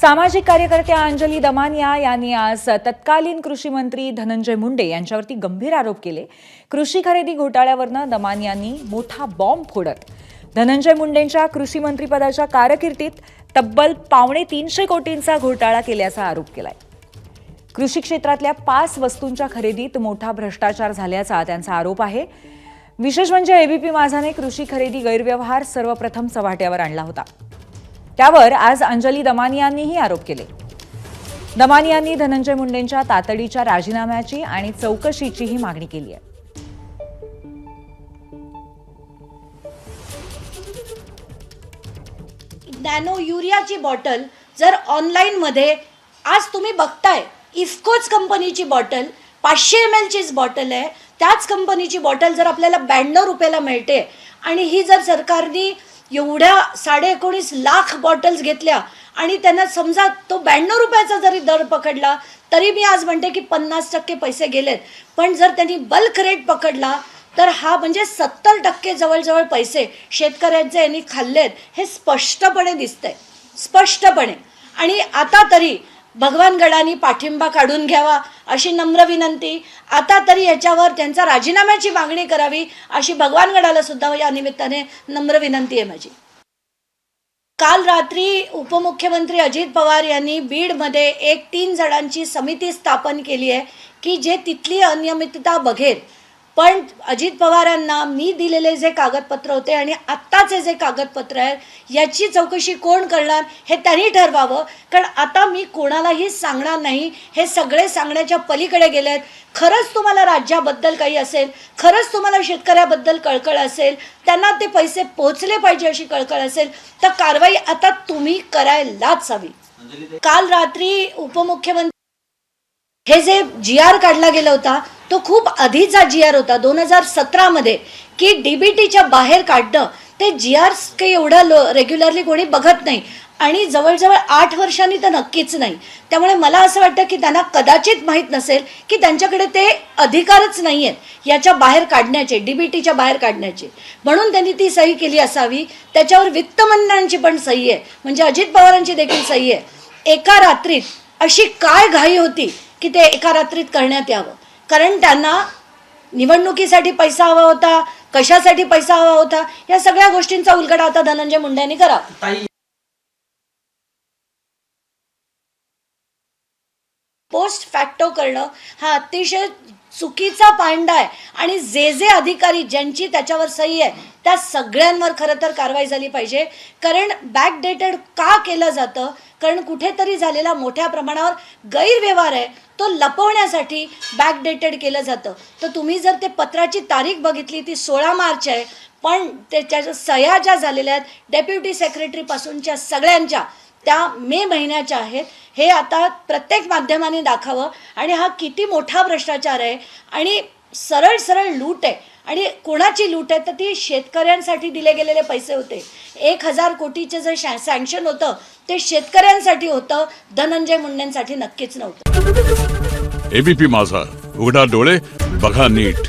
सामाजिक कार्यकर्त्या अंजली दमानिया यांनी आज तत्कालीन कृषी मंत्री धनंजय मुंडे यांच्यावरती गंभीर आरोप केले। कृषी खरेदी घोटाळ्यावरनं दमानियांनी मोठा बॉम्ब फोडत धनंजय मुंडेंच्या कृषी मंत्रिपदाच्या कारकिर्दीत तब्बल 350 कोटींचा घोटाळा केल्याचा आरोप केलाय। कृषी क्षेत्रातल्या 5 वस्तूंच्या खरेदीत मोठा भ्रष्टाचार झाल्याचा त्यांचा आरोप आहे। विशेष म्हणजे एबीपी माझाने कृषी खरेदी गैरव्यवहार सर्वप्रथम चव्हाट्यावर आणला होता। त्यावर आज अंजली दमानियांनीही आरोप केले। दमानियांनी धनंजय मुंडेंच्या तातडीच्या राजीनाम्याची आणि चौकशीचीही मागणी केली आहे। नॅनो युरियाची बॉटल जर ऑनलाइन मध्ये आज तुम्ही बघताय, इफ्कोच कंपनीची बॉटल 500 ml चीच बॉटल आहे, त्याच कंपनीची बॉटल जर आपल्याला 92 रुपयाला मिळते आणि ही जर सरकारने एवढ्या 19.5 लाख बॉटल्स घेतल्या आणि त्यांना समजा तो 92 रुपयाचा जरी दर पकडला तरी मी आज म्हणते की 50% पैसे गेलेत, पण जर त्यांनी बल्क रेट पकडला तर हा म्हणजे 70% जवळजवळ पैसे शेतकऱ्यांचे यांनी खाल्लेत हे स्पष्टपणे दिसतंय, स्पष्टपणे। आणि आता तरी भगवानगडांनी पाठिंबा काढून घ्यावा अशी नम्र विनंती, आता तरी याच्यावर त्यांचा राजीनाम्याची मागणी करावी अशी भगवानगडाला सुद्धा या निमित्ताने नम्र विनंती आहे माझी। काल रात्री उपमुख्यमंत्री अजित पवार यांनी बीडमध्ये एक 3 जणांची समिती स्थापन केली आहे की जे तिथली अनियमितता बघेल। पण अजित पवारांना मी दिलेले जे कागदपत्र होते आणि आत्ताचे जे कागदपत्र आहेत याची चौकशी कोण करणार हे त्यांनी ठरवावं, कारण आता मी कोणालाही सांगणार नाही, हे सगळे सांगण्याच्या पलीकडे गेलेत। खरंच तुम्हाला राज्याबद्दल काही असेल, खरंच तुम्हाला शेतकऱ्याबद्दल कळकळ असेल, त्यांना ते पैसे पोहोचले पाहिजे अशी कळकळ असेल तर कारवाई आता तुम्ही करायलाच हवी। काल रात्री उपमुख्यमंत्री हे जे GR काढला गेला होता तो खूप आधीचा GR होता 2017 मध्ये की डीबीटीच्या बाहेर काढणं, ते GR काही एवढं रेग्युलरली कोणी बघत नाही आणि जवळजवळ 8 वर्षांनी तर नक्कीच नाही। त्यामुळे मला असं वाटतं की त्यांना कदाचित माहीत नसेल की त्यांच्याकडे ते अधिकारच नाही आहेत याच्या बाहेर काढण्याचे, डीबीटीच्या बाहेर काढण्याचे, म्हणून त्यांनी ती सही केली असावी। त्याच्यावर वित्तमंत्र्यांची पण सही आहे, म्हणजे अजित पवारांची देखील सही आहे। एका रात्रीत अशी काय घाई होती की ते एका रात्रीत करण्यात यावं, कारण त्यांना निवडणुकीसाठी पैसा हवा होता, कशासाठी पैसा हवा होता, या सगळ्या गोष्टींचा उलगडा आता धनंजय मुंडेंनी करावा। पोस्ट फॅक्टो करणं हा अतिशय चुकीचा पांडा आहे आणि जे अधिकारी ज्यांची त्याच्यावर सही आहे त्या सगळ्यांवर खरं तर कारवाई झाली पाहिजे। कारण बॅकडेटेड का केलं जातं, कारण कुठेतरी झालेला मोठ्या प्रमाणावर गैरव्यवहार आहे तो लपवण्यासाठी बॅकडेटेड केलं जातं। तर तुम्ही जर ते पत्राची तारीख बघितली ती 16 मार्च आहे, पण त्याच्या सह्या ज्या झालेल्या आहेत डेप्युटी सेक्रेटरी पासूनच्या सगळ्यांच्या त्या मे महिन्याच्या आहेत। हे आता प्रत्येक माध्यमाने दाखवावं आणि हा किती मोठा भ्रष्टाचार आहे आणि सरळ सरळ लूट आहे। आणि कोणाची लूट आहे तर ती शेतकऱ्यांसाठी दिले गेलेले पैसे होते। 1000 कोटीचे जे सँक्शन होतं ते शेतकऱ्यांसाठी होतं, धनंजय मुंडेंसाठी नक्कीच नव्हतं। एबीपी माझा, उघडा डोळे बघा नीट।